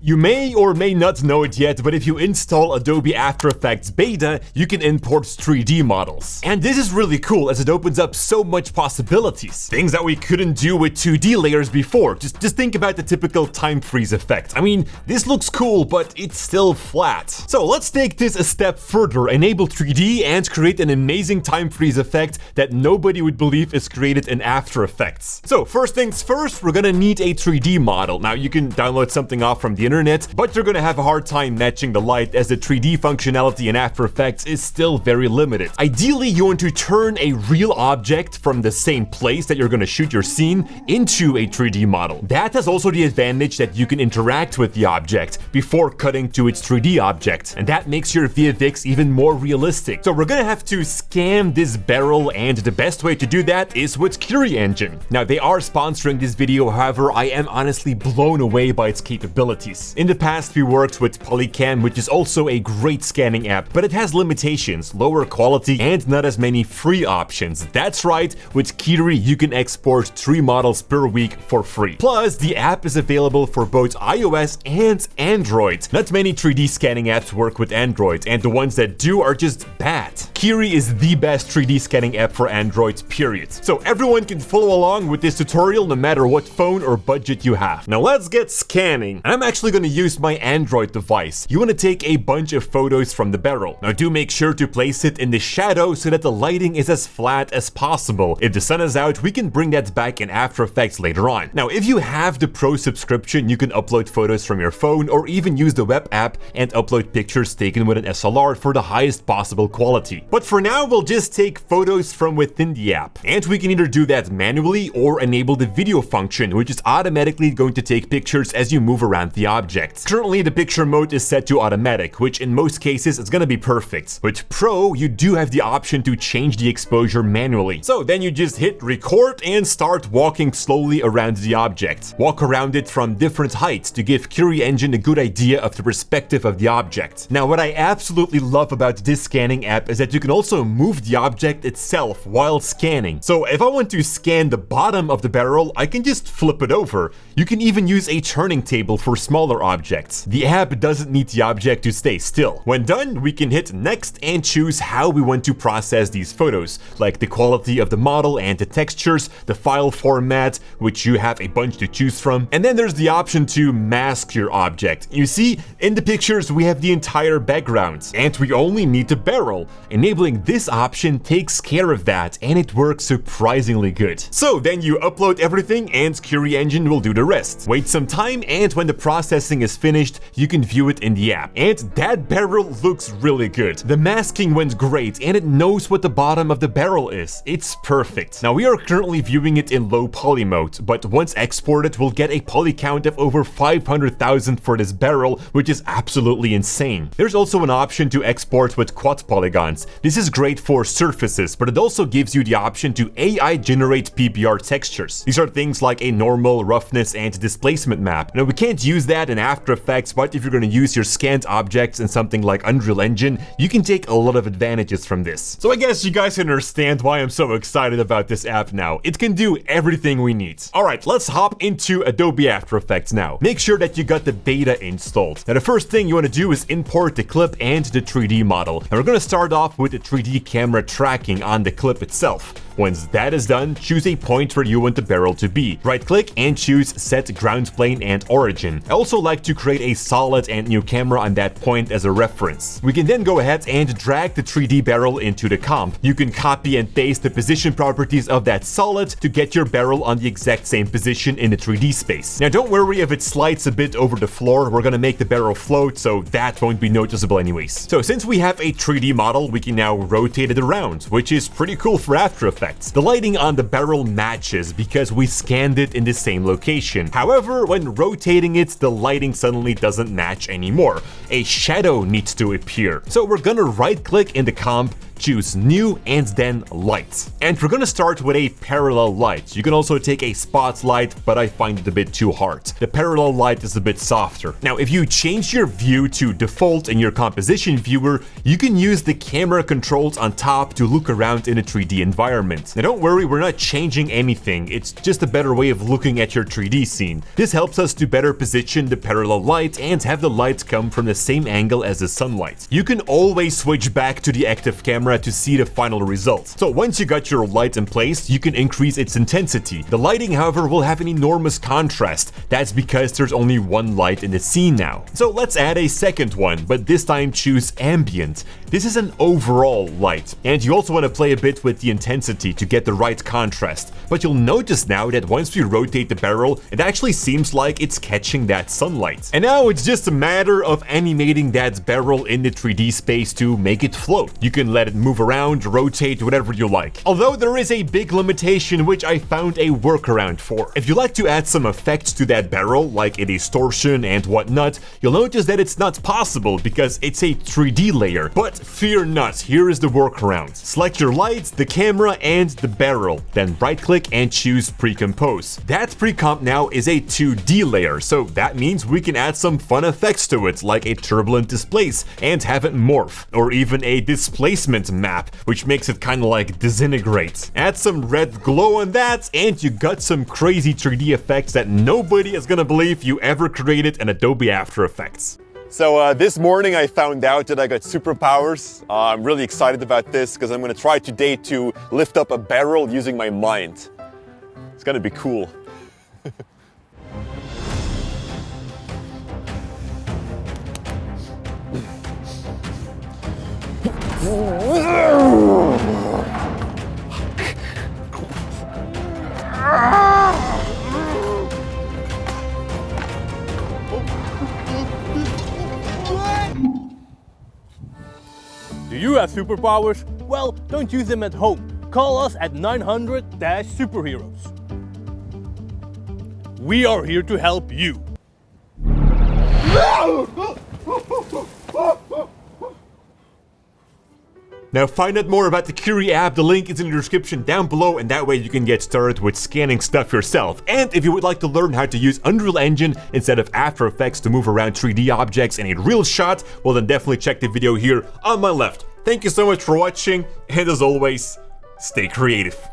You may or may not know it yet, but if you install Adobe After Effects Beta, you can import 3D models. And this is really cool as it opens up so much possibilities. Things that we couldn't do with 2D layers before. Just think about the typical time freeze effect. I mean, this looks cool, but it's still flat. So let's take this a step further, enable 3D and create an amazing time freeze effect that nobody would believe is created in After Effects. So first things first, we're gonna need a 3D model. Now you can download something off from the internet, but you're gonna have a hard time matching the light as the 3D functionality in After Effects is still very limited. Ideally, you want to turn a real object from the same place that you're gonna shoot your scene into a 3D model. That has also the advantage that you can interact with the object before cutting to its 3D object, and that makes your VFX even more realistic. So we're gonna have to scan this barrel, and the best way to do that is with KIRI engine. Now they are sponsoring this video, however, I am honestly blown away by its capabilities. In the past, we worked with Polycam, which is also a great scanning app, but it has limitations, lower quality, and not as many free options. That's right, with KIRI, you can export 3 models per week for free. Plus, the app is available for both iOS and Android. Not many 3D scanning apps work with Android, and the ones that do are just bad. KIRI is the best 3D scanning app for Android, period. So everyone can follow along with this tutorial no matter what phone or budget you have. Now let's get scanning. I'm actually going to use my Android device. You want to take a bunch of photos from the barrel. Now do make sure to place it in the shadow so that the lighting is as flat as possible. If the sun is out, we can bring that back in After Effects later on. Now if you have the Pro subscription, you can upload photos from your phone or even use the web app and upload pictures taken with an SLR for the highest possible quality. But for now, we'll just take photos from within the app. And we can either do that manually or enable the video function, which is automatically going to take pictures as you move around the object. Currently, the picture mode is set to automatic, which in most cases is gonna be perfect. With Pro, you do have the option to change the exposure manually. So then you just hit record and start walking slowly around the object. Walk around it from different heights to give KIRI engine a good idea of the perspective of the object. Now, what I absolutely love about this scanning app is that you can also move the object itself while scanning. So if I want to scan the bottom of the barrel, I can just flip it over. You can even use a turning table for smaller objects. The app doesn't need the object to stay still. When done, we can hit next and choose how we want to process these photos, like the quality of the model and the textures, the file format, which you have a bunch to choose from. And then there's the option to mask your object. You see, in the pictures, we have the entire background, and we only need the barrel. Enabling this option takes care of that, and it works surprisingly good. So then you upload everything and KIRI engine will do the rest. Wait some time, and when the processing is finished, you can view it in the app. And that barrel looks really good. The masking went great, and it knows what the bottom of the barrel is. It's perfect. Now we are currently viewing it in low poly mode, but once exported, we'll get a poly count of over 500,000 for this barrel, which is absolutely insane. There's also an option to export with quad polygons. This is great for surfaces, but it also gives you the option to AI generate PBR textures. These are things like a normal, roughness, and displacement map. Now we can't use that in After Effects, but if you're going to use your scanned objects in something like Unreal Engine, you can take a lot of advantages from this. So I guess you guys understand why I'm so excited about this app now. It can do everything we need. Alright, let's hop into Adobe After Effects now. Make sure that you got the beta installed. Now the first thing you want to do is import the clip and the 3D model. And we're going to start off with the 3D camera tracking on the clip itself. Once that is done, choose a point where you want the barrel to be. Right click and choose Set Ground Plane and Origin. I also like to create a solid and new camera on that point as a reference. We can then go ahead and drag the 3D barrel into the comp. You can copy and paste the position properties of that solid to get your barrel on the exact same position in the 3D space. Now don't worry if it slides a bit over the floor, we're gonna make the barrel float, so that won't be noticeable anyways. So since we have a 3D model, we can now rotate it around, which is pretty cool for After Effects. The lighting on the barrel matches because we scanned it in the same location. However, when rotating it, the lighting suddenly doesn't match anymore. A shadow needs to appear. So we're gonna right click in the comp, choose New, and then Light. And we're gonna start with a parallel light. You can also take a spotlight, but I find it a bit too hard. The parallel light is a bit softer. Now, if you change your view to default in your composition viewer, you can use the camera controls on top to look around in a 3D environment. Now, don't worry, we're not changing anything. It's just a better way of looking at your 3D scene. This helps us to better position the parallel light and have the light come from the same angle as the sunlight. You can always switch back to the active camera to see the final result. So once you got your light in place, you can increase its intensity. The lighting, however, will have an enormous contrast. That's because there's only one light in the scene now. So let's add a second one, but this time choose Ambient. This is an overall light, and you also want to play a bit with the intensity to get the right contrast. But you'll notice now that once we rotate the barrel, it actually seems like it's catching that sunlight. And now it's just a matter of animating that barrel in the 3D space to make it float. You can let it move around, rotate, whatever you like. Although there is a big limitation which I found a workaround for. If you like to add some effects to that barrel, like a distortion and whatnot, you'll notice that it's not possible because it's a 3D layer. But fear not, here is the workaround. Select your light, the camera, and the barrel. Then right-click and choose Pre-Compose. That pre-comp now is a 2D layer, so that means we can add some fun effects to it, like a turbulent displace, and have it morph, or even a displacement map, which makes it kind of like disintegrate. Add some red glow on that, and you got some crazy 3D effects that nobody is gonna believe you ever created in Adobe After Effects. So this morning I found out that I got superpowers. I'm really excited about this because I'm going to try today to lift up a barrel using my mind. It's going to be cool. Do you have superpowers? Well, don't use them at home. Call us at 900-Superheroes. We are here to help you. Now find out more about the KIRI app, the link is in the description down below, and that way you can get started with scanning stuff yourself. And if you would like to learn how to use Unreal Engine instead of After Effects to move around 3D objects in a real shot, well then definitely check the video here on my left. Thank you so much for watching, and as always, stay creative.